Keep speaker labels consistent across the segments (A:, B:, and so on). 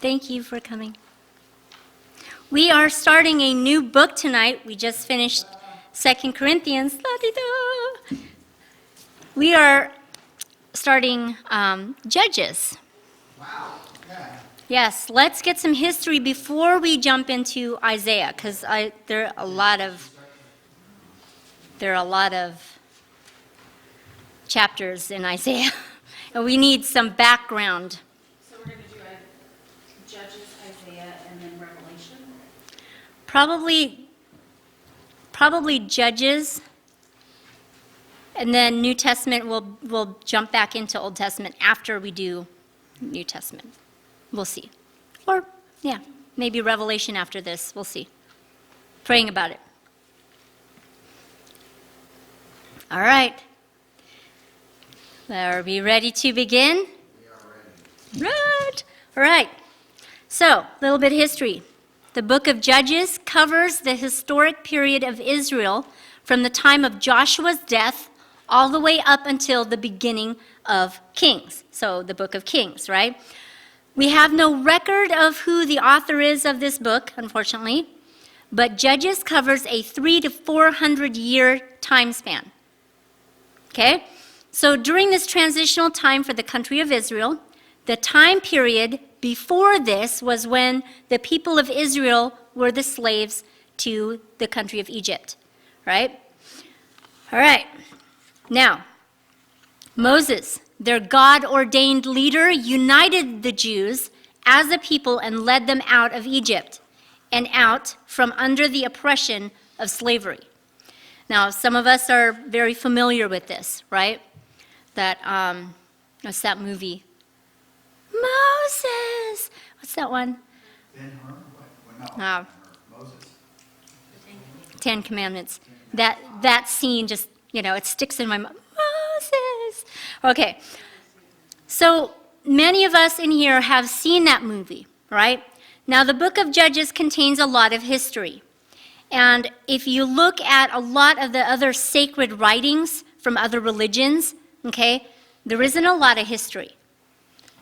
A: Thank you for coming. We are starting a new book tonight. We just finished 2 Corinthians. La-di-da. We are starting Judges.
B: Wow. Yeah.
A: Yes, let's get some history before we jump into Isaiah, because there are a lot of chapters in Isaiah, and we need some background.
C: So we're going to do Judges, Isaiah, and then Revelation?
A: Probably Judges, and then New Testament, we'll jump back into Old Testament after we do New Testament. We'll see. Or, yeah, maybe Revelation after this. We'll see. Praying about it. All right. Are we ready to begin?
B: We are ready.
A: Right. All right. So, a little bit of history. The book of Judges covers the historic period of Israel from the time of Joshua's death all the way up until the beginning of Kings. So, the book of Kings, right? We have no record of who the author is of this book, unfortunately, but Judges covers a 300 to 400 year time span. Okay? So during this transitional time for the country of Israel, the time period before this was when the people of Israel were the slaves to the country of Egypt, right? All right. Now, Moses, their God-ordained leader, united the Jews as a people and led them out of Egypt and out from under the oppression of slavery. Now, some of us are very familiar with this, right? What's that movie? Moses! What's that one?
B: Ben-Hur? What?
A: Oh.
B: Ben-Hur. Moses.
A: Ten Commandments. That scene just, it sticks in my mind. Moses! Okay. So many of us in here have seen that movie, right? Now, the book of Judges contains a lot of history. And if you look at a lot of the other sacred writings from other religions, okay, there isn't a lot of history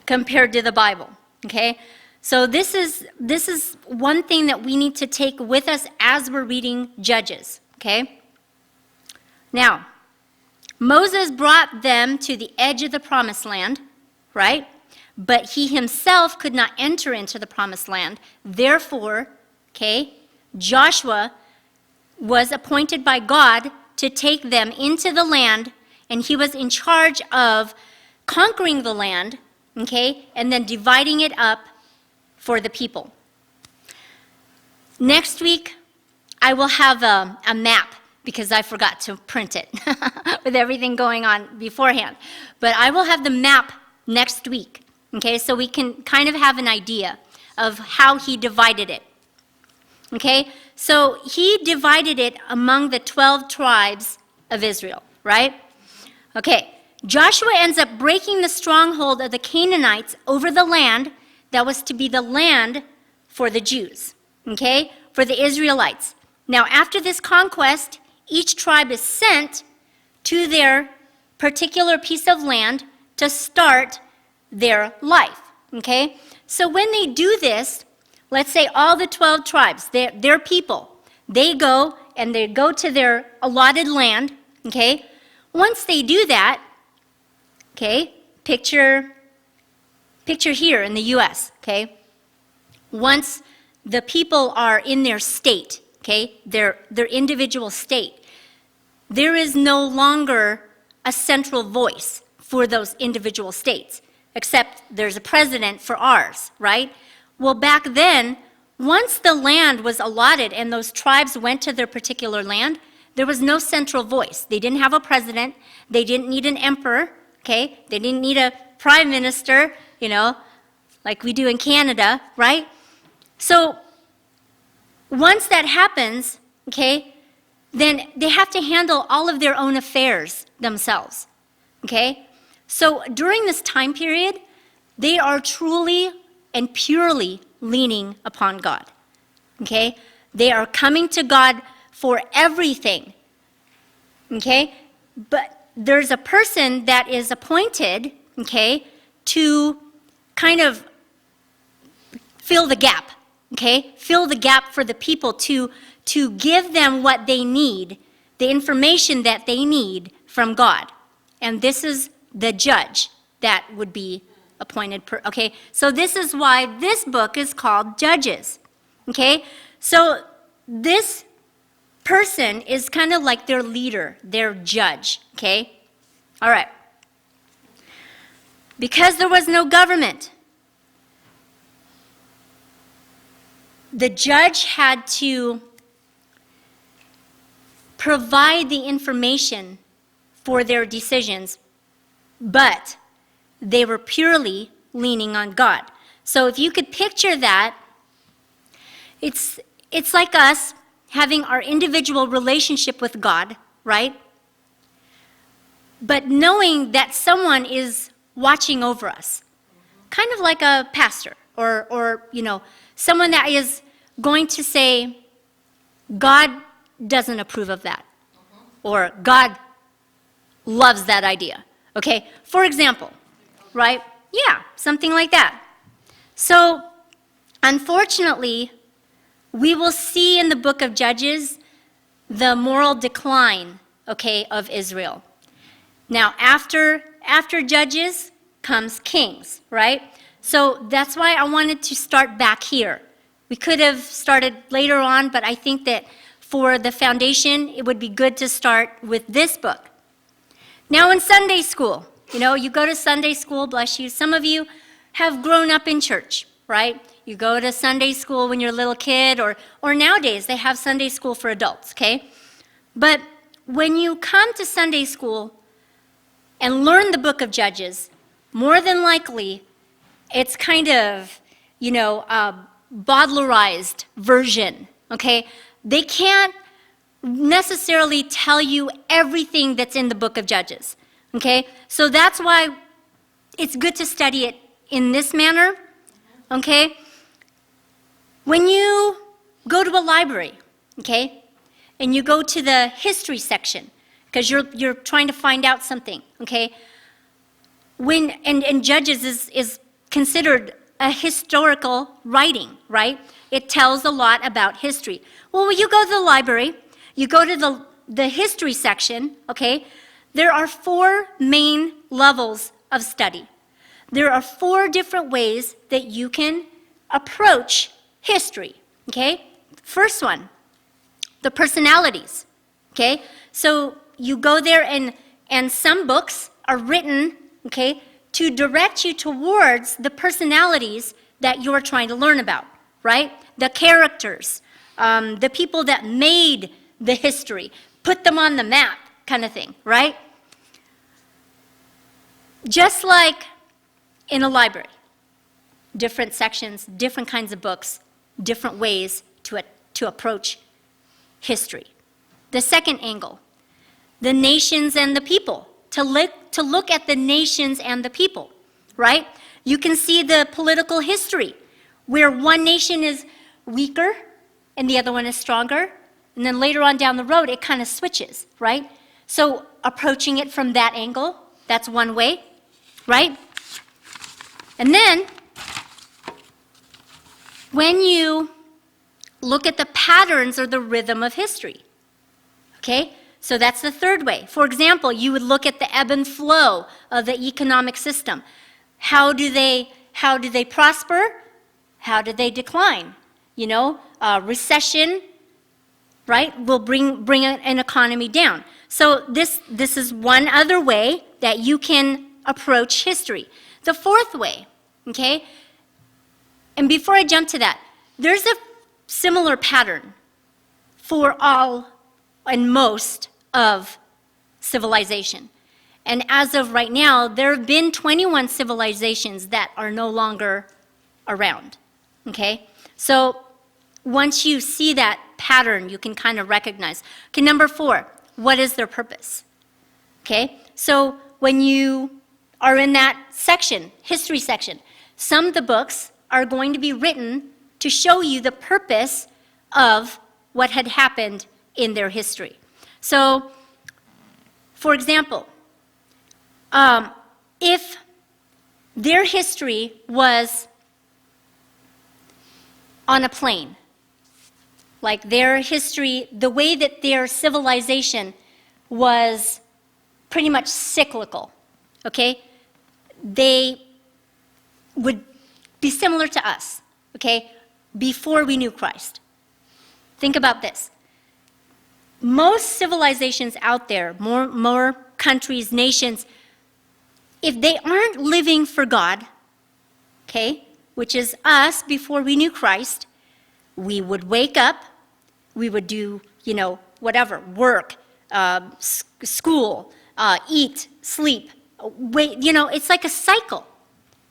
A: compared to the Bible, okay? So this is one thing that we need to take with us as we're reading Judges, okay? Now, Moses brought them to the edge of the promised land, right? But he himself could not enter into the promised land. Therefore, okay, Joshua was appointed by God to take them into the land, and he was in charge of conquering the land, okay, and then dividing it up for the people. Next week, I will have a map because I forgot to print it with everything going on beforehand. But I will have the map next week, okay, so we can kind of have an idea of how he divided it. Okay, so he divided it among the 12 tribes of Israel, right? Okay, Joshua ends up breaking the stronghold of the Canaanites over the land that was to be the land for the Jews, okay, for the Israelites. Now, after this conquest, each tribe is sent to their particular piece of land to start their life, okay? So when they do this, let's say all the 12 tribes, their people, they go to their allotted land, okay? Once they do that, okay, picture here in the U.S., okay? Once the people are in their state, okay, their individual state, there is no longer a central voice for those individual states, except there's a president for ours, right? Well, back then, once the land was allotted and those tribes went to their particular land, there was no central voice. They didn't have a president. They didn't need an emperor, okay? They didn't need a prime minister, like we do in Canada, right? So once that happens, okay, then they have to handle all of their own affairs themselves, okay? So during this time period, they are truly and purely leaning upon God, okay? They are coming to God for everything, okay? But there's a person that is appointed, okay, to kind of fill the gap, okay? Fill the gap for the people to give them what they need, the information that they need from God. And this is the judge that would be appointed, okay? So this is why this book is called Judges, okay? So this person is kind of like their leader, their judge, okay? All right. Because there was no government, the judge had to provide the information for their decisions, but they were purely leaning on God. So if you could picture that, it's like us having our individual relationship with God, right? But knowing that someone is watching over us, kind of like a pastor or someone that is going to say, God doesn't approve of that, or God loves that idea, okay? For example, right? Yeah, something like that. So, unfortunately, we will see in the book of Judges the moral decline, okay, of Israel. Now, after Judges comes Kings, right? So that's why I wanted to start back here. We could have started later on, but I think that for the foundation, it would be good to start with this book. Now, in Sunday school, you go to Sunday school, bless you. Some of you have grown up in church, right? You go to Sunday school when you're a little kid, or nowadays they have Sunday school for adults, okay? But when you come to Sunday school and learn the book of Judges, more than likely, it's kind of, a Bowdlerized version, okay? They can't necessarily tell you everything that's in the book of Judges, okay? So that's why it's good to study it in this manner, okay? When you go to a library, okay, and you go to the history section, because you're trying to find out something, okay? And Judges is considered a historical writing, right? It tells a lot about history. Well, when you go to the library, you go to the history section, okay? There are 4 main levels of study. There are 4 different ways that you can approach history, okay? First one, the personalities, okay? So you go there and some books are written, okay, to direct you towards the personalities that you're trying to learn about, right? The characters, the people that made the history, put them on the map kind of thing, right? Just like in a library, different sections, different kinds of books, different ways to approach history. The second angle, the nations and the people. To look at the nations and the people, right? You can see the political history where one nation is weaker and the other one is stronger, and then later on down the road it kind of switches, right? So approaching it from that angle, that's one way, right? And then when you look at the patterns or the rhythm of history, okay? So that's the third way. For example, you would look at the ebb and flow of the economic system. How do they prosper? How do they decline? Recession, right, will bring an economy down. So this is one other way that you can approach history. The fourth way, okay, and before I jump to that, there's a similar pattern for all and most of civilization. And as of right now, there have been 21 civilizations that are no longer around, okay? So once you see that pattern, you can kind of recognize. Okay, number 4, what is their purpose? Okay, so when you are in that section, history section, some of the books are going to be written to show you the purpose of what had happened in their history. So, for example, if their history was on a plane. Like their history, the way that their civilization was pretty much cyclical, okay? They would be similar to us, okay, before we knew Christ. Think about this. Most civilizations out there, more countries, nations, if they aren't living for God, okay, which is us before we knew Christ, we would wake up, we would do, whatever, work, school, eat, sleep, wait, it's like a cycle,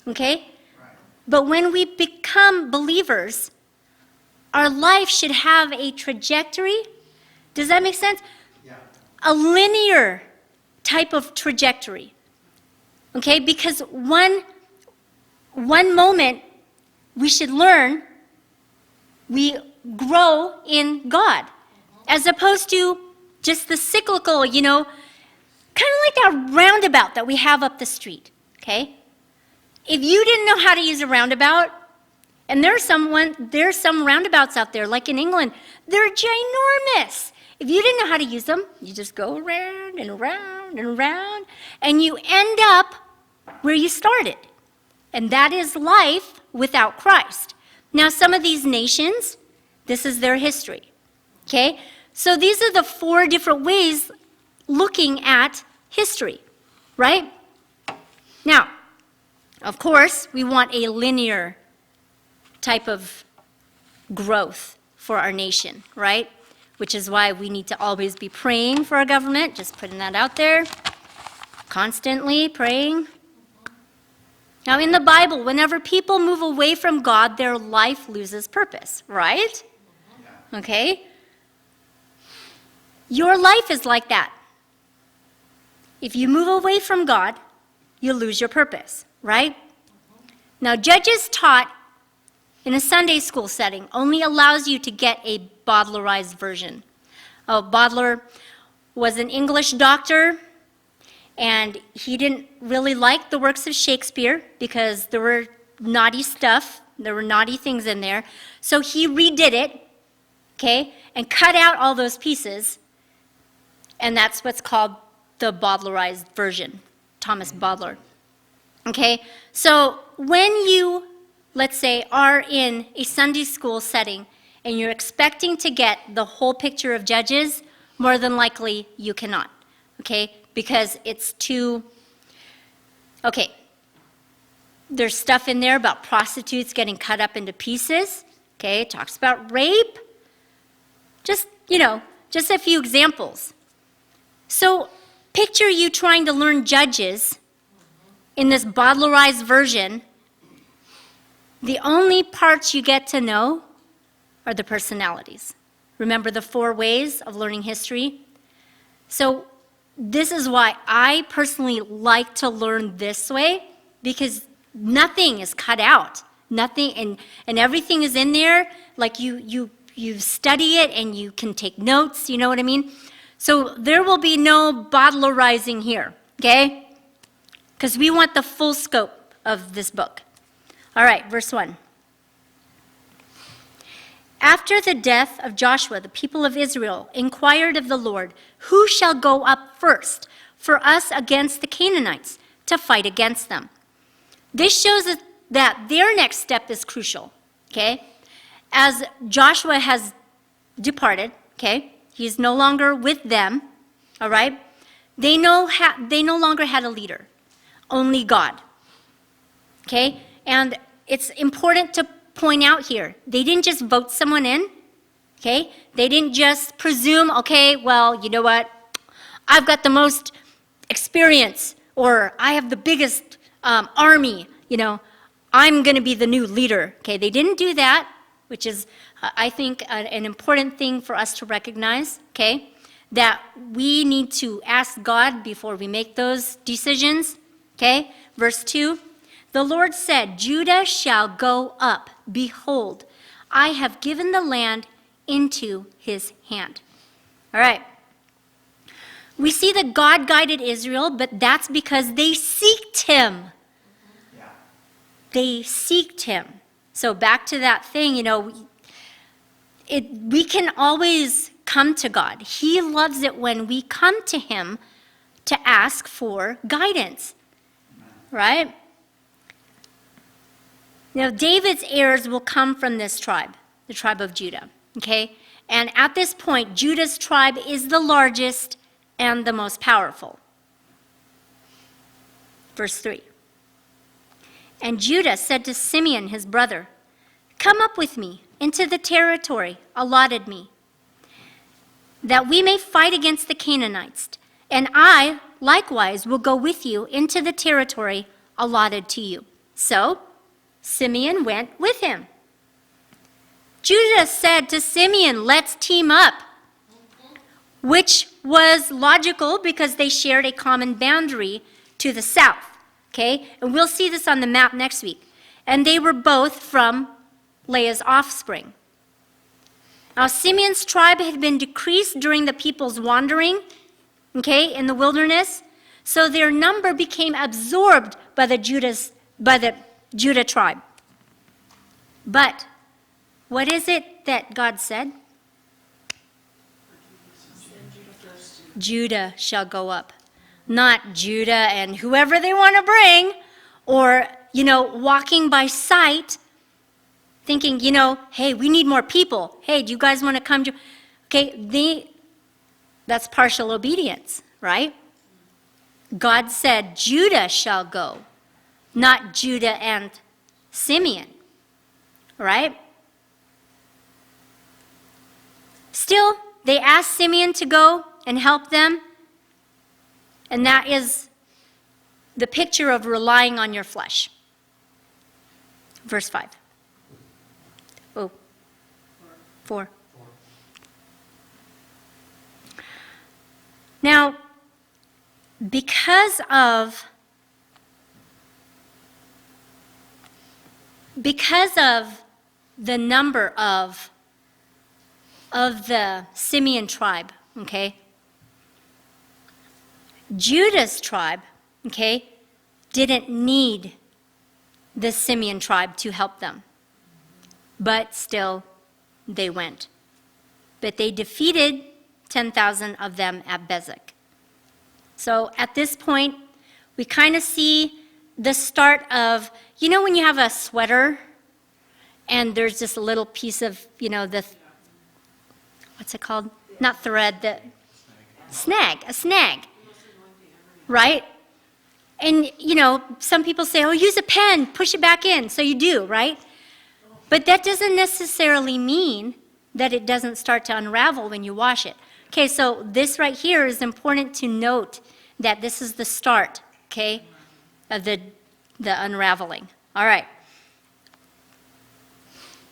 A: okay?
B: Right.
A: But when we become believers, our life should have a trajectory. Does that make sense?
B: Yeah.
A: A linear type of trajectory, okay? Because one moment we should learn, we grow in God, as opposed to just the cyclical, kind of like that roundabout that we have up the street, okay? If you didn't know how to use a roundabout, and there's some roundabouts out there, like in England, they're ginormous. If you didn't know how to use them, you just go around and around and around, and you end up where you started. And that is life without Christ. Now, some of these nations, this is their history, okay? So these are the 4 different ways looking at history, right? Now, of course, we want a linear type of growth for our nation, right? Which is why we need to always be praying for our government, just putting that out there, constantly praying. Now, in the Bible, whenever people move away from God, their life loses purpose, right?
B: Yeah.
A: Okay? Your life is like that. If you move away from God, you lose your purpose, right? Now, Judges taught in a Sunday school setting only allows you to get a Bowdlerized version. Bowdler was an English doctor, and he didn't really like the works of Shakespeare because there were naughty stuff, there were naughty things in there. So he redid it, okay, and cut out all those pieces, and that's what's called the Bowdlerized version, Thomas Bowdler. Okay, so when you, let's say, are in a Sunday school setting and you're expecting to get the whole picture of Judges, more than likely you cannot, okay? Because it's too, okay, there's stuff in there about prostitutes getting cut up into pieces, okay? It talks about rape, just a few examples. So picture you trying to learn Judges in this Bowdlerized version. The only parts you get to know are the personalities. Remember the 4 ways of learning history? So this is why I personally like to learn this way, because nothing is cut out. Nothing, and everything is in there. Like you study it and you can take notes, you know what I mean? So there will be no Bowdlerizing here, okay? Because we want the full scope of this book. All right, verse 1. After the death of Joshua, the people of Israel inquired of the Lord, who shall go up first for us against the Canaanites to fight against them? This shows us that their next step is crucial, okay? As Joshua has departed, okay? He's no longer with them, all right? They no longer had a leader, only God, okay? And it's important to point out here, they didn't just vote someone in, okay? They didn't just presume, okay, well, you know what? I've got the most experience, or I have the biggest army, I'm going to be the new leader, okay? They didn't do that, which is, I think, an important thing for us to recognize, okay? That we need to ask God before we make those decisions, okay? Verse 2. The Lord said, Judah shall go up. Behold, I have given the land into his hand. All right. We see that God guided Israel, but that's because they seeked him.
B: Yeah.
A: They seeked him. So back to that thing, we can always come to God. He loves it when we come to him to ask for guidance, right? Now, David's heirs will come from this tribe, the tribe of Judah, okay? And at this point, Judah's tribe is the largest and the most powerful. Verse 3. And Judah said to Simeon, his brother, "Come up with me into the territory allotted me, that we may fight against the Canaanites, and I likewise will go with you into the territory allotted to you." So Simeon went with him. Judah said to Simeon, "Let's team up," which was logical because they shared a common boundary to the south. Okay, and we'll see this on the map next week. And they were both from Leah's offspring. Now, Simeon's tribe had been decreased during the people's wandering, okay, in the wilderness. So their number became absorbed by the Judah tribe. But what is it that God said? Judah shall go up. Not Judah and whoever they want to bring, or, walking by sight, thinking, hey, we need more people. Hey, do you guys want to come? Okay, that's partial obedience, right? God said Judah shall go, not Judah and Simeon, right? Still, they asked Simeon to go and help them. And that is the picture of relying on your flesh. Verse 5. Oh, 4. Now, because of the number of the Simeon tribe, okay, Judah's tribe, okay, didn't need the Simeon tribe to help them. But still, they went. But they defeated 10,000 of them at Bezek. So at this point, we kind of see the start of, when you have a sweater and there's just a little piece of, what's it called? Not thread, a snag. Right? And, some people say, oh, use a pen, push it back in. So you do, right? But that doesn't necessarily mean that it doesn't start to unravel when you wash it. Okay, so this right here is important to note that this is the start, okay, of the unraveling. All right.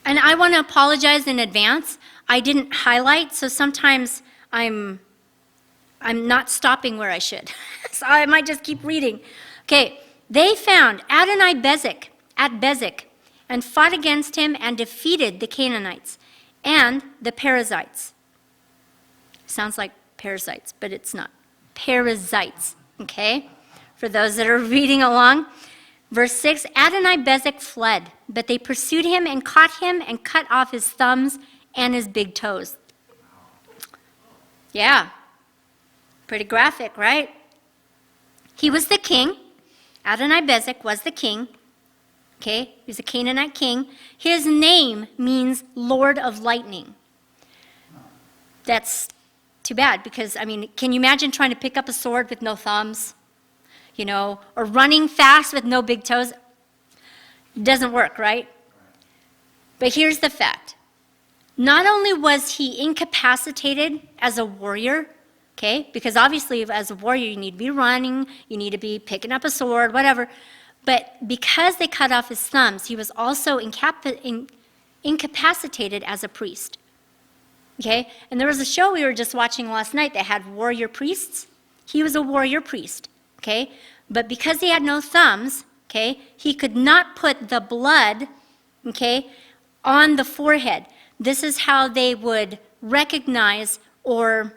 A: And I want to apologize in advance. I didn't highlight, so sometimes I'm not stopping where I should. So I might just keep reading. Okay, they found Adonai-Bezek at Bezek and fought against him and defeated the Canaanites and the Perizzites. Sounds like parasites, but it's not. Perizzites, okay? For those that are reading along. Verse 6, Adonai-Bezek fled, but they pursued him and caught him and cut off his thumbs and his big toes. Yeah. Pretty graphic, right? He was the king. Adonai-Bezek was the king. Okay, he was a Canaanite king. His name means Lord of Lightning. That's too bad because, can you imagine trying to pick up a sword with no thumbs? Or running fast with no big toes? It doesn't work, right? But here's the fact. Not only was he incapacitated as a warrior, okay, because obviously as a warrior you need to be running, you need to be picking up a sword, whatever. But because they cut off his thumbs, he was also incapacitated as a priest. Okay? And there was a show we were just watching last night that had warrior priests. He was a warrior priest. Okay? But because he had no thumbs, okay, he could not put the blood, okay, on the forehead. This is how they would recognize, or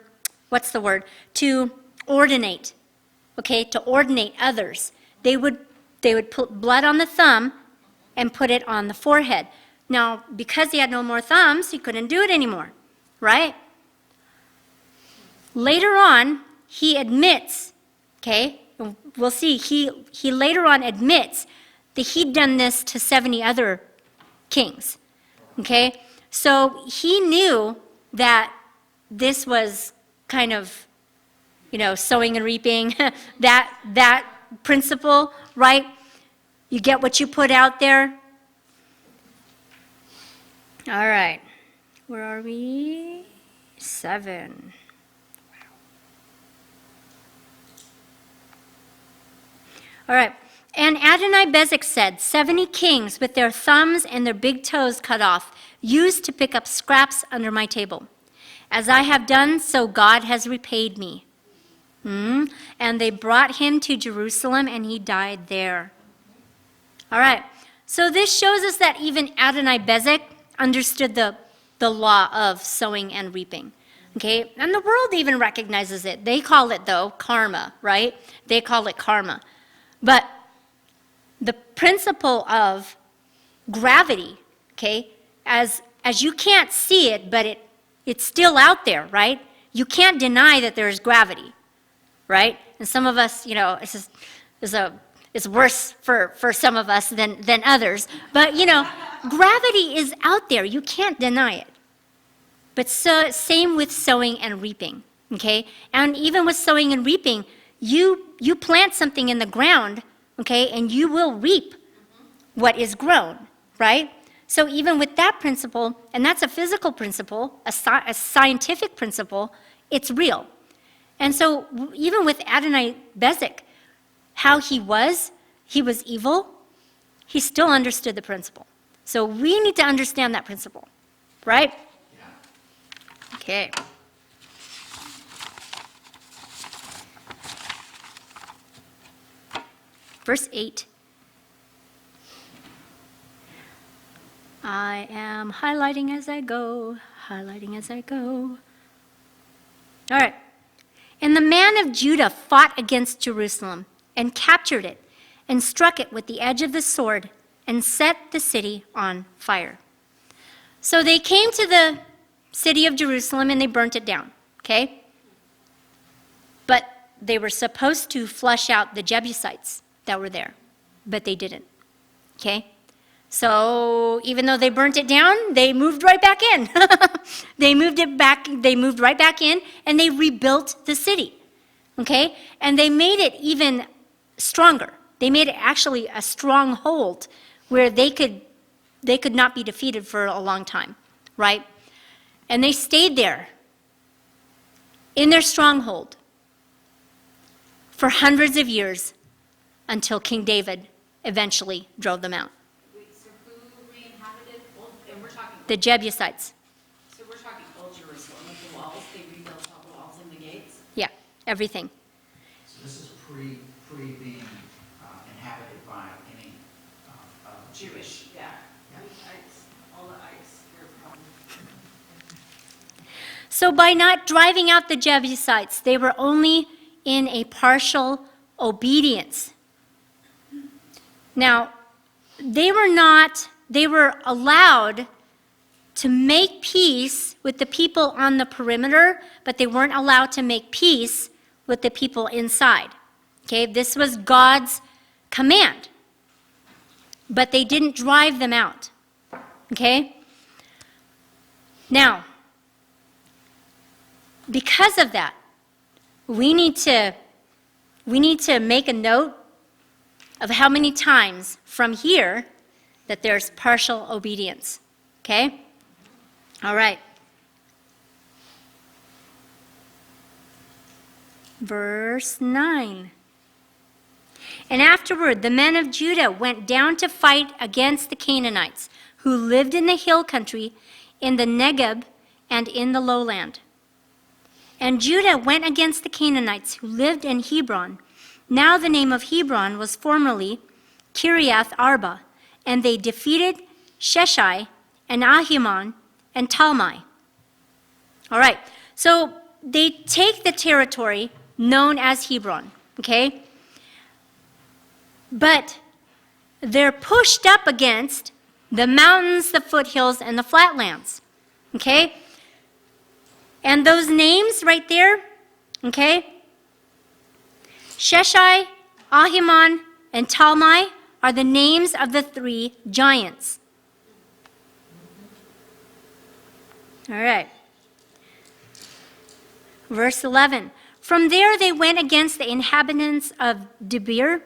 A: what's the word? To ordinate. Okay? To ordinate others. They would put blood on the thumb, and put it on the forehead. Now, because he had no more thumbs, he couldn't do it anymore, right? Later on, he admits, okay, we'll see, he later on admits that he'd done this to 70 other kings, okay? So he knew that this was kind of, sowing and reaping, that principle, right? You get what you put out there. All right, where are we? 7. All right, and Adonai-Bezek said, 70 kings with their thumbs and their big toes cut off, used to pick up scraps under my table. As I have done, so God has repaid me. And they brought him to Jerusalem, and he died there. All right, so this shows us that even Adonai-Bezek understood the law of sowing and reaping. Okay, and the world even recognizes it. They call it, though, karma, right? They call it karma. But the principle of gravity, okay, as you can't see it, but it's still out there, right? You can't deny that there is gravity, right? And some of us, it's worse for some of us than others. But, gravity is out there. You can't deny it. But same with sowing and reaping, okay? And even with sowing and reaping, you plant something in the ground, okay, and you will reap what is grown, right? So even with that principle, and that's a physical principle, a scientific principle, it's real. And so even with Adonai-Bezek, how he was evil, he still understood the principle. So we need to understand that principle, right?
B: Yeah.
A: Okay. Verse 8. I am highlighting as I go. All right. And the man of Judah fought against Jerusalem and captured it and struck it with the edge of the sword and set the city on fire. So they came to the city of Jerusalem and they burnt it down, okay? But they were supposed to flush out the Jebusites that were there, but they didn't, okay? So even though they burnt it down, they moved right back in. They moved right back in, and they rebuilt the city, okay? And they made it even stronger. They made it actually a stronghold where they could not be defeated for a long time, right? And they stayed there in their stronghold for hundreds of years until King David eventually drove them out.
C: Wait, so who re-inhabited and we're talking,
A: The Jebusites.
C: so we're talking old Jerusalem with the walls, they rebuilt all the walls and the gates?
A: Yeah, everything.
B: So this is pre being inhabited by any
C: Jewish, yeah.
B: Yeah.
C: All the ice, they're probably.
A: So by not driving out the Jebusites, they were only in a partial obedience. Now, they were allowed to make peace with the people on the perimeter, but they weren't allowed to make peace with the people inside. Okay, this was God's command. But they didn't drive them out. Okay? Now, because of that, we need to make a note of how many times from here that there's partial obedience. Okay? All right. Verse 9. And afterward, the men of Judah went down to fight against the Canaanites, who lived in the hill country, in the Negeb, and in the lowland. And Judah went against the Canaanites, who lived in Hebron. Now the name of Hebron was formerly Kiriath Arba, and they defeated Sheshai and Ahiman and Talmai. All right, so they take the territory known as Hebron, okay? But they're pushed up against the mountains, the foothills, and the flatlands. Okay? And those names right there, okay? Sheshai, Ahiman, and Talmai are the names of the 3 giants. All right. Verse 11. From there they went against the inhabitants of Debir.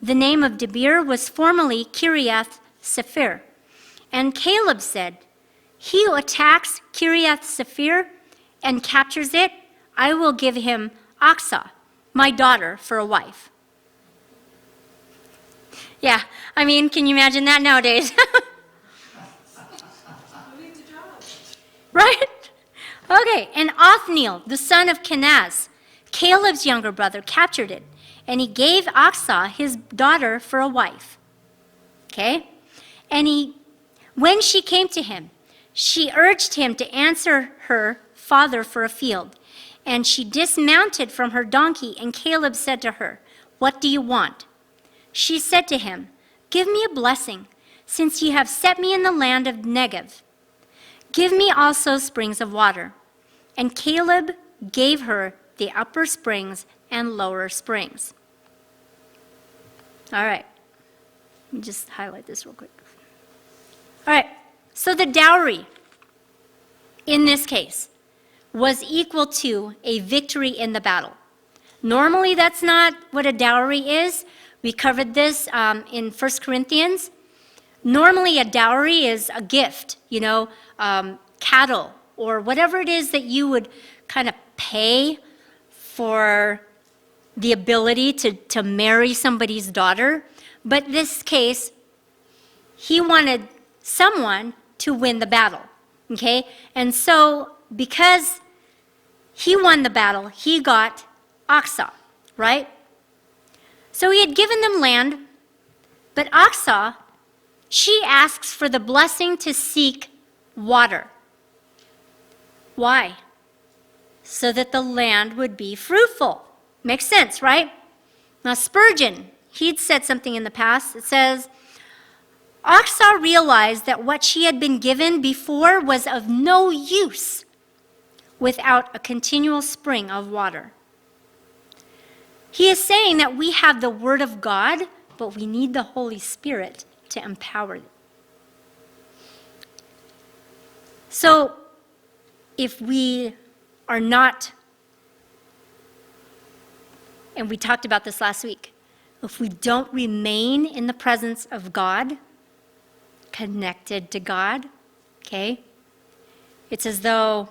A: The name of Debir was formerly Kiriath Sephir. And Caleb said, he who attacks Kiriath Sephir and captures it, I will give him Aksah, my daughter, for a wife. Yeah, I mean, can you imagine that nowadays? Right? Okay, and Othniel, the son of Kenaz, Caleb's younger brother, captured it, and he gave Aksah his daughter for a wife. Okay? And when she came to him, she urged him to answer her father for a field. And she dismounted from her donkey, and Caleb said to her, what do you want? She said to him, give me a blessing, since you have set me in the land of Negev. Give me also springs of water. And Caleb gave her the upper springs and lower springs. All right. Let me just highlight this real quick. All right. So the dowry, in this case, was equal to a victory in the battle. Normally, that's not what a dowry is. We covered this in 1 Corinthians. Normally, a dowry is a gift, cattle, or whatever it is that you would kind of pay for the ability to marry somebody's daughter. But this case, he wanted someone to win the battle, okay? And so, because he won the battle, he got Aksah, right? So he had given them land, but Aksah, she asks for the blessing to seek water. Why? So that the land would be fruitful. Makes sense, right? Now Spurgeon, he'd said something in the past. It says, Aksah realized that what she had been given before was of no use without a continual spring of water. He is saying that we have the Word of God, but we need the Holy Spirit to empower it. So, if we are not, and we talked about this last week, if we don't remain in the presence of God, connected to God, okay, it's as though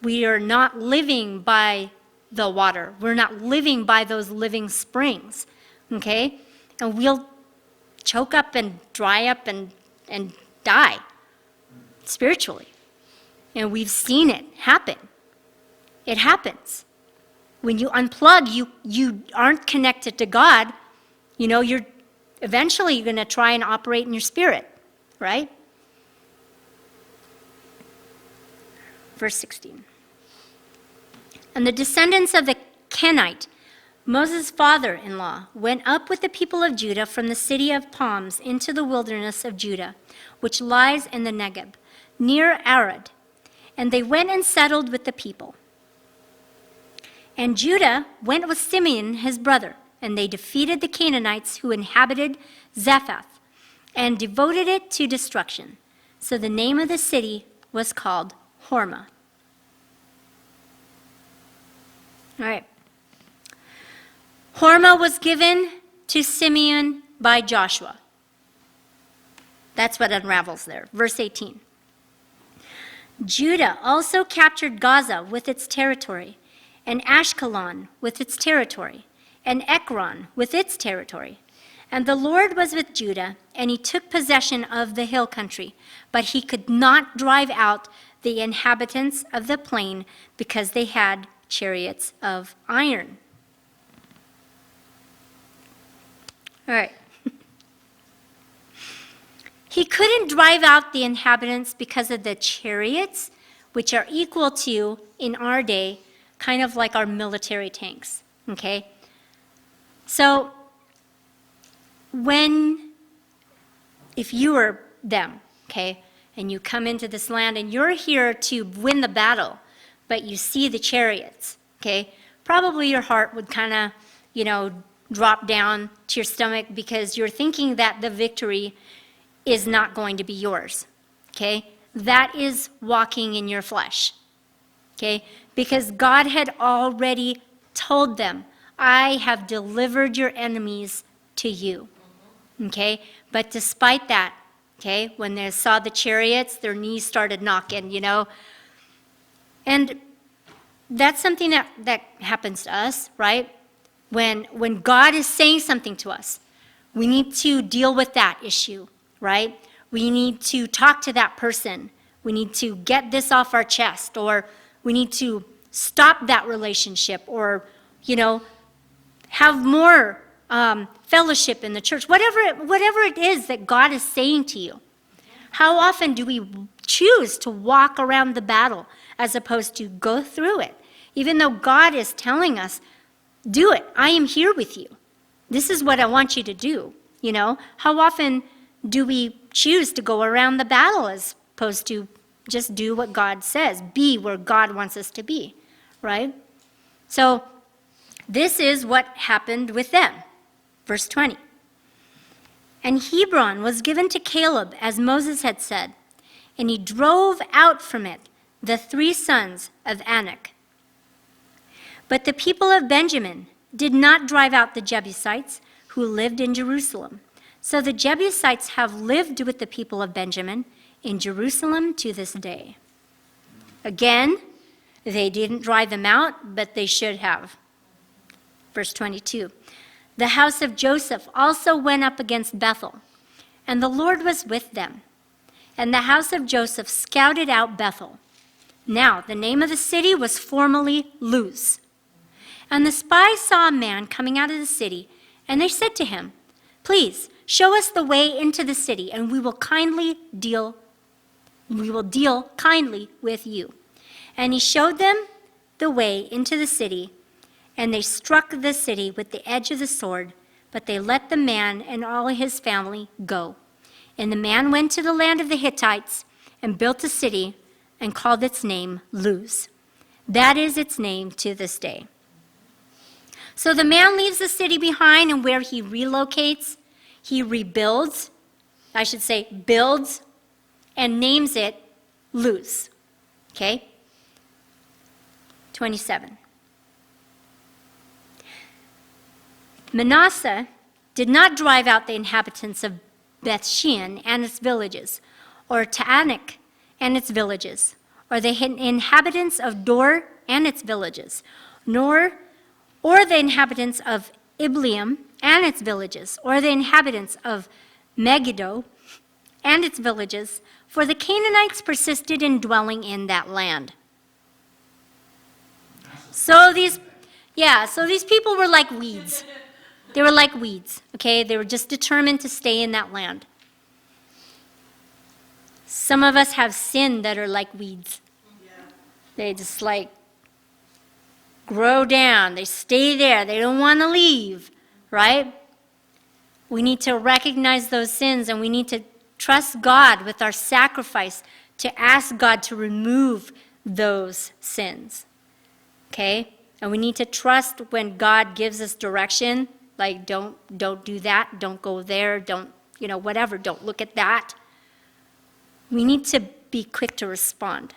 A: we are not living by the water. We're not living by those living springs, okay? And we'll choke up and dry up and die spiritually. And we've seen it happen. It happens. When you unplug, you aren't connected to God. You're eventually going to try and operate in your spirit, right? Verse 16. And the descendants of the Kenite, Moses' father-in-law, went up with the people of Judah from the city of palms into the wilderness of Judah, which lies in the Negeb, near Arad. And they went and settled with the people. And Judah went with Simeon his brother, and they defeated the Canaanites who inhabited Zephath, and devoted it to destruction. So the name of the city was called Hormah. All right. Hormah was given to Simeon by Joshua. That's what unravels there. Verse 18. Judah also captured Gaza with its territory, and Ashkelon with its territory, and Ekron with its territory. And the Lord was with Judah, and he took possession of the hill country, but he could not drive out the inhabitants of the plain because they had chariots of iron. All right. He couldn't drive out the inhabitants because of the chariots, which are equal to, in our day, kind of like our military tanks, okay? So when if you were them, okay, and you come into this land and you're here to win the battle, but you see the chariots, okay, probably your heart would kind of, drop down to your stomach because you're thinking that the victory is not going to be yours, okay? That is walking in your flesh, okay? Because God had already told them, I have delivered your enemies to you, okay? But despite that, okay, when they saw the chariots, their knees started knocking, And that's something that happens to us, right? When God is saying something to us, we need to deal with that issue, right? We need to talk to that person. We need to get this off our chest, or we need to stop that relationship, or, have more fellowship in the church. Whatever it is that God is saying to you. How often do we choose to walk around the battle as opposed to go through it? Even though God is telling us, do it. I am here with you. This is what I want you to do. How often do we choose to go around the battle as opposed to just do what God says, be where God wants us to be, right? So this is what happened with them. Verse 20. And Hebron was given to Caleb, as Moses had said, and he drove out from it the 3 sons of Anak. But the people of Benjamin did not drive out the Jebusites who lived in Jerusalem. So the Jebusites have lived with the people of Benjamin in Jerusalem to this day. Again, they didn't drive them out, but they should have. Verse 22. The house of Joseph also went up against Bethel, and the Lord was with them. And the house of Joseph scouted out Bethel. Now, the name of the city was formerly Luz. And the spies saw a man coming out of the city, and they said to him, please, show us the way into the city, and we will deal kindly with you. And he showed them the way into the city, and they struck the city with the edge of the sword, but they let the man and all his family go. And the man went to the land of the Hittites and built a city and called its name Luz. That is its name to this day. So the man leaves the city behind, and where he relocates, he rebuilds, builds, and names it Luz. Okay? 27. Manasseh did not drive out the inhabitants of Bethshean and its villages, or Taanach and its villages, or the inhabitants of Dor and its villages, or the inhabitants of Ibleam and its villages, or the inhabitants of Megiddo and its villages, for the Canaanites persisted in dwelling in that land. So these people were like weeds. They were like weeds, okay? They were just determined to stay in that land. Some of us have sin that are like weeds. They just grow down. They stay there. They don't want to leave, right? We need to recognize those sins, and we need to trust God with our sacrifice to ask God to remove those sins, okay? And we need to trust when God gives us direction, like don't do that, don't go there, don't, whatever, don't look at that. We need to be quick to respond.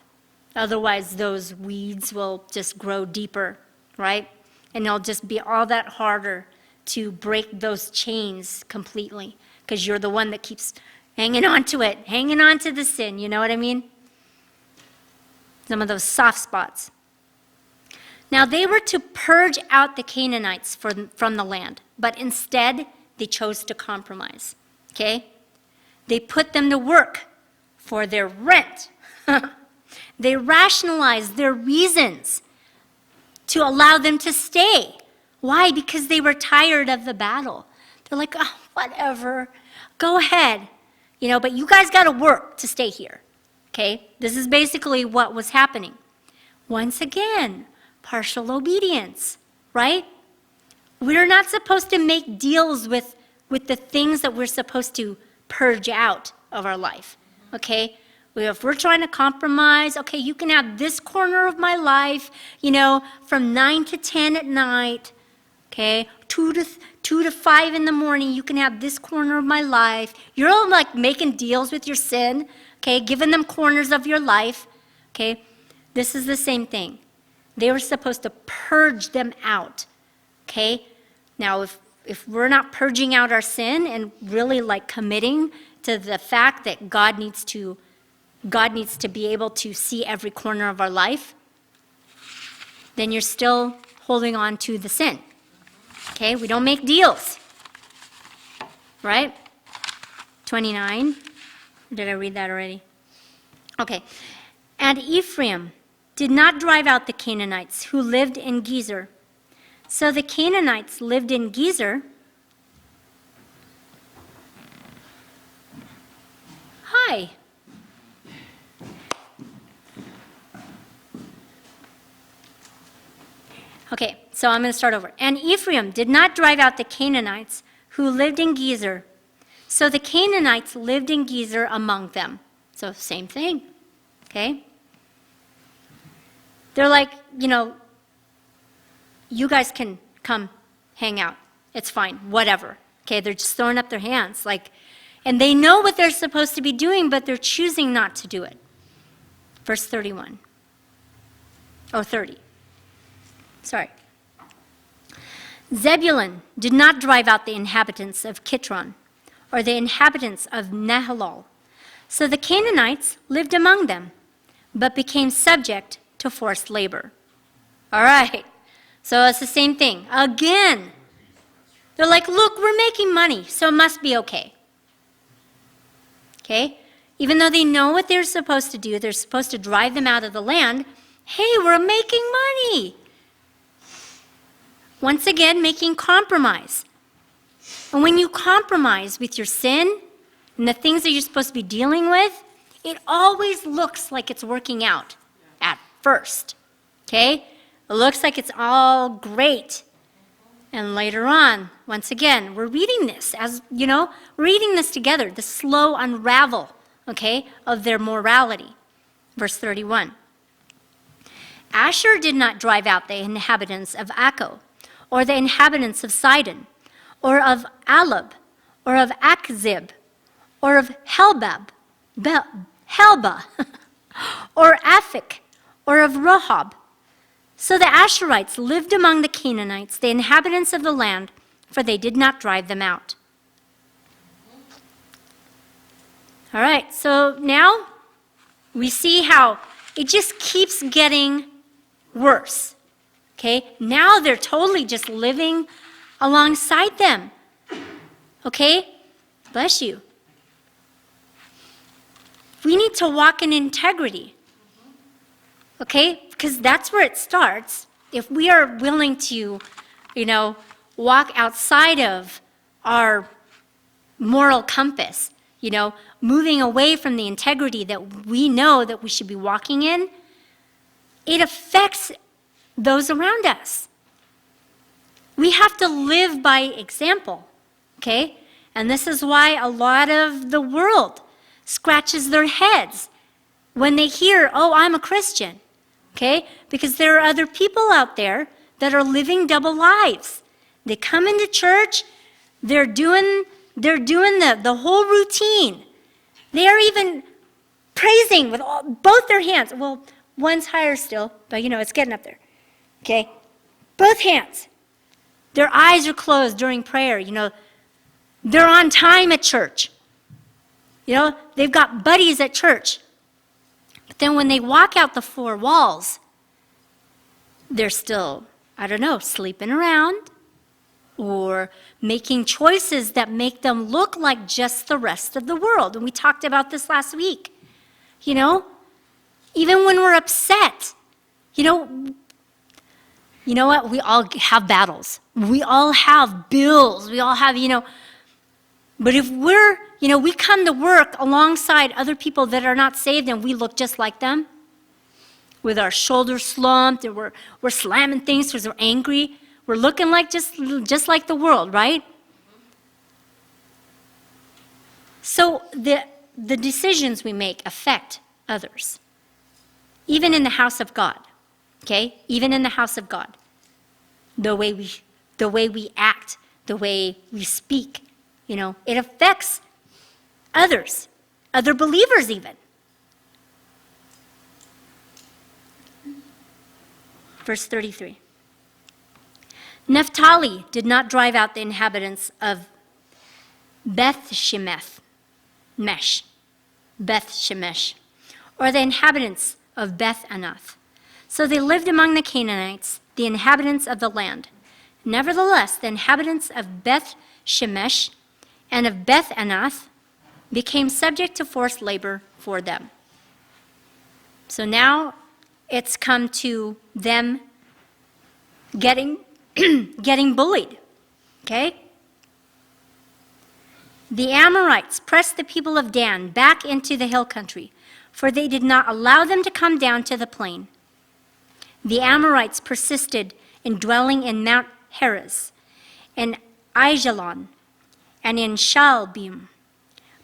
A: Otherwise, those weeds will just grow deeper, right? And it'll just be all that harder to break those chains completely, because you're the one that keeps hanging on to it, hanging on to the sin, you know what I mean? Some of those soft spots. Now, they were to purge out the Canaanites from the land, but instead, they chose to compromise, okay? They put them to work for their rent. They rationalized their reasons to allow them to stay. Why? Because they were tired of the battle. They're like, oh, whatever, go ahead. But you guys got to work to stay here, okay? This is basically what was happening. Once again, partial obedience, right? We're not supposed to make deals with the things that we're supposed to purge out of our life, okay? If we're trying to compromise, okay, you can have this corner of my life, from 9 to 10 at night, okay? 2 to 5 in the morning, you can have this corner of my life. You're all like making deals with your sin, okay? Giving them corners of your life, okay? This is the same thing. They were supposed to purge them out, okay? Now, if we're not purging out our sin and really like committing to the fact that God needs to be able to see every corner of our life, then you're still holding on to the sin. Okay, we don't make deals. Right? 29. Did I read that already? Okay. And Ephraim did not drive out the Canaanites who lived in Gezer. So the Canaanites lived in Gezer. Hi. Okay, so I'm going to start over. And Ephraim did not drive out the Canaanites who lived in Gezer. So the Canaanites lived in Gezer among them. So same thing, okay? They're like, you guys can come hang out. It's fine, whatever. Okay, they're just throwing up their hands. And they know what they're supposed to be doing, but they're choosing not to do it. Verse 31. Oh, 30. Sorry. Zebulun did not drive out the inhabitants of Kitron, or the inhabitants of Nahalol. So the Canaanites lived among them, but became subject to forced labor. All right. So it's the same thing. Again, they're like, look, we're making money, so it must be okay. Okay? Even though they know what they're supposed to do, they're supposed to drive them out of the land. Hey, we're making money. Once again, making compromise. And when you compromise with your sin and the things that you're supposed to be dealing with, it always looks like it's working out at first. Okay? It looks like it's all great. And later on, once again, we're reading this we're reading this together, the slow unravel, okay, of their morality. Verse 31. Asher did not drive out the inhabitants of Akko, or the inhabitants of Sidon, or of Alab, or of Akzib, or of Helba, or Aphik, or of Rehob. So the Asherites lived among the Canaanites, the inhabitants of the land, for they did not drive them out. All right, so now we see how it just keeps getting worse. Okay, now they're totally just living alongside them. Okay, bless you. We need to walk in integrity. Okay, because that's where it starts. If we are willing to, walk outside of our moral compass, moving away from the integrity that we know that we should be walking in, it affects those around us. We have to live by example, okay? And this is why a lot of the world scratches their heads when they hear, oh, I'm a Christian, okay? Because there are other people out there that are living double lives. They come into church, they're doing the whole routine. They are even praising with both their hands. Well, one's higher still, but it's getting up there. Okay? Both hands. Their eyes are closed during prayer. They're on time at church. They've got buddies at church. But then when they walk out the four walls, they're still, sleeping around or making choices that make them look like just the rest of the world. And we talked about this last week. Even when we're upset, you know what? We all have battles. We all have bills. We all have, But if we're, we come to work alongside other people that are not saved and we look just like them, with our shoulders slumped and we're slamming things because we're angry, we're looking like just like the world, right? So the decisions we make affect others, even in the house of God, okay? Even in the house of God. The way we act, the way we speak, it affects others, other believers even. Verse 33. Naphtali did not drive out the inhabitants of Beth Shemesh, or the inhabitants of Beth Anath. So they lived among the Canaanites, the inhabitants of the land. Nevertheless, the inhabitants of Beth Shemesh and of Beth Anath became subject to forced labor for them. So now it's come to them getting bullied, okay? The Amorites pressed the people of Dan back into the hill country, for they did not allow them to come down to the plain. The Amorites persisted in dwelling in Mount Heres, in Aijalon, and in Shaalbim.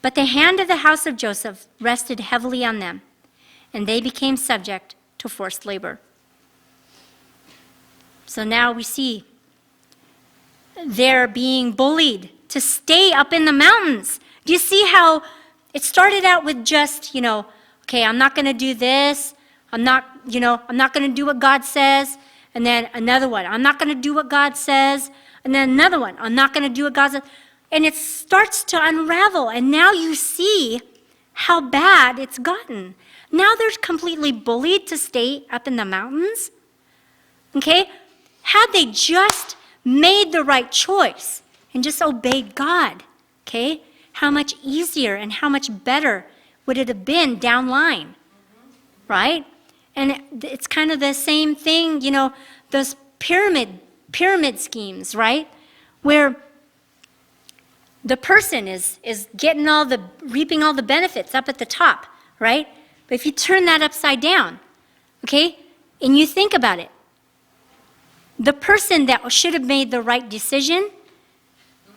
A: But the hand of the house of Joseph rested heavily on them, and they became subject to forced labor. So now we see they're being bullied to stay up in the mountains. Do you see how it started out with just, okay, I'm not going to do this. I'm not going to do what God says. And then another one, I'm not going to do what God says. And then another one, I'm not going to do what God says. And it starts to unravel. And now you see how bad it's gotten. Now they're completely bullied to stay up in the mountains. Okay? Had they just made the right choice and just obeyed God, okay, how much easier and how much better would it have been down line, right? And it's kind of the same thing, those pyramid schemes, right? Where the person is getting reaping all the benefits up at the top, right? But if you turn that upside down, okay, and you think about it, the person that should have made the right decision,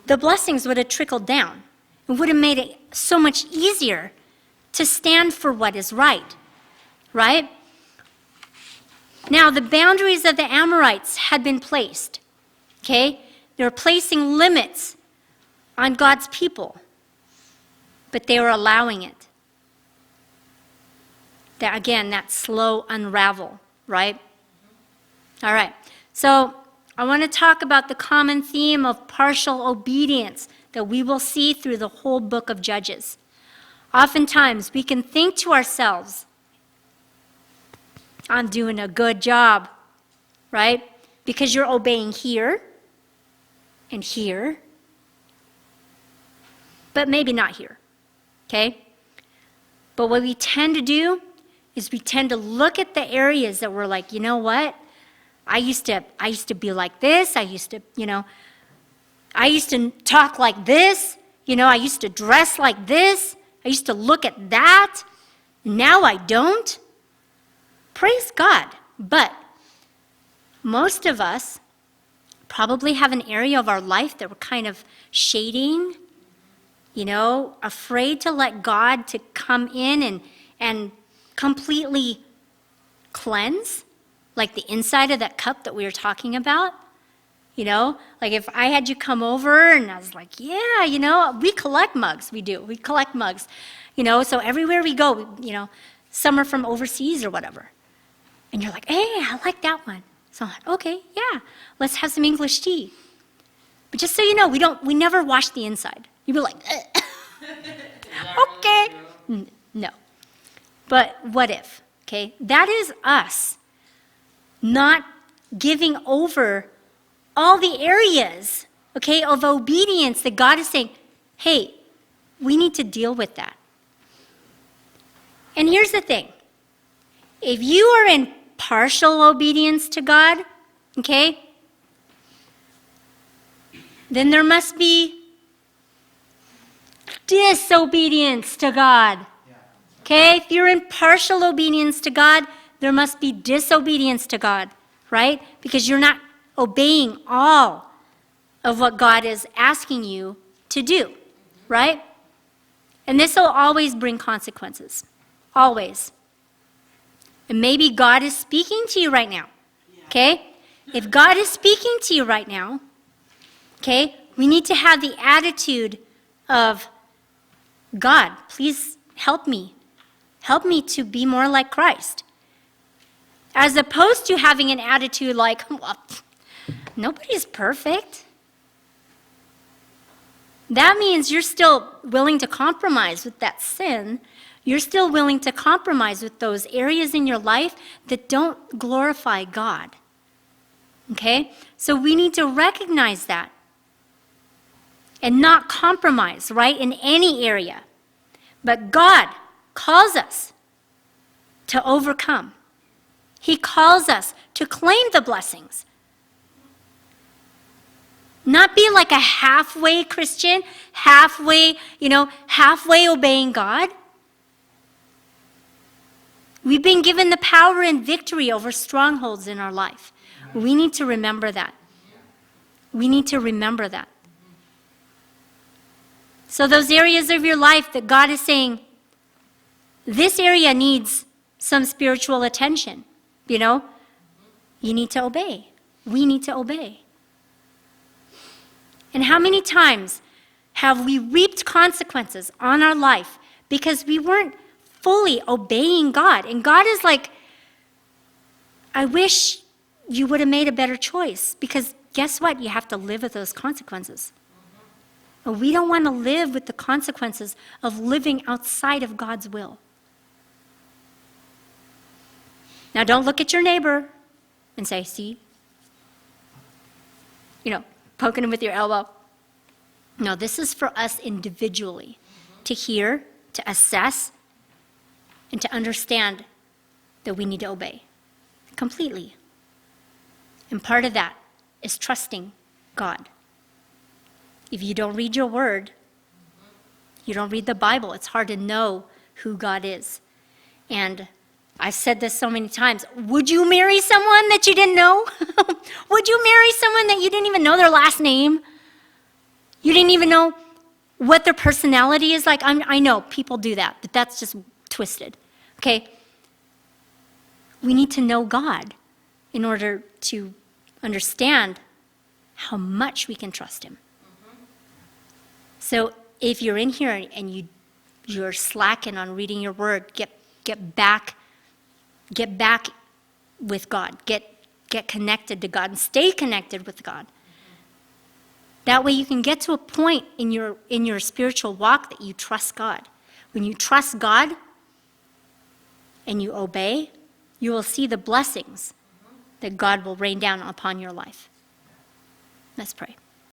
A: the blessings would have trickled down. It would have made it so much easier to stand for what is right, right? Now, the boundaries of the Amorites had been placed, okay? They were placing limits on God's people, but they were allowing it. That slow unravel, right? All right. So I want to talk about the common theme of partial obedience that we will see through the whole book of Judges. Oftentimes, we can think to ourselves, I'm doing a good job, right? Because you're obeying here and here, but maybe not here, okay? But what we tend to do is we tend to look at the areas that we're like, you know what? I used to be like this. I used to talk like this. I used to dress like this. I used to look at that. Now I don't. Praise God. But most of us probably have an area of our life that we're kind of shading, afraid to let God to come in and completely cleanse. Like the inside of that cup that we were talking about, like if I had you come over and I was like, yeah, we collect mugs. We do. We collect mugs, so everywhere we go, some are from overseas or whatever. And you're like, hey, I like that one. So I'm like, okay, yeah, let's have some English tea. But just so you know, we never wash the inside. You'd be like, okay. No. But what if, okay? That is us. Not giving over all the areas, okay, of obedience that God is saying, hey, we need to deal with that. And here's the thing. If you are in partial obedience to God, okay, then there must be disobedience to God. Okay? If you're in partial obedience to God, there must be disobedience to God, right? Because you're not obeying all of what God is asking you to do, right? And this will always bring consequences. Always. And maybe God is speaking to you right now. Okay? If God is speaking to you right now, okay, we need to have the attitude of, God, please help me. Help me to be more like Christ. As opposed to having an attitude like, well, nobody's perfect. That means you're still willing to compromise with that sin. You're still willing to compromise with those areas in your life that don't glorify God. Okay? So we need to recognize that and not compromise, right, in any area. But God calls us to overcome. He calls us to claim the blessings. Not be like a halfway Christian, halfway obeying God. We've been given the power and victory over strongholds in our life. We need to remember that. We need to remember that. So those areas of your life that God is saying, this area needs some spiritual attention, you need to obey. We need to obey. And how many times have we reaped consequences on our life because we weren't fully obeying God? And God is like, I wish you would have made a better choice, because guess what? You have to live with those consequences. But we don't want to live with the consequences of living outside of God's will. Now, don't look at your neighbor and say, see? Poking him with your elbow. No, this is for us individually to hear, to assess, and to understand that we need to obey completely. And part of that is trusting God. If you don't read your word, you don't read the Bible, it's hard to know who God is. And I've said this so many times. Would you marry someone that you didn't know? Would you marry someone that you didn't even know their last name? You didn't even know what their personality is like? I know people do that, but that's just twisted. Okay? We need to know God in order to understand how much we can trust him. So if you're in here and you're slacking on reading your word, get back with God. Get connected to God and stay connected with God. That way you can get to a point in your spiritual walk that you trust God. When you trust God and you obey, you will see the blessings that God will rain down upon your life. Let's pray.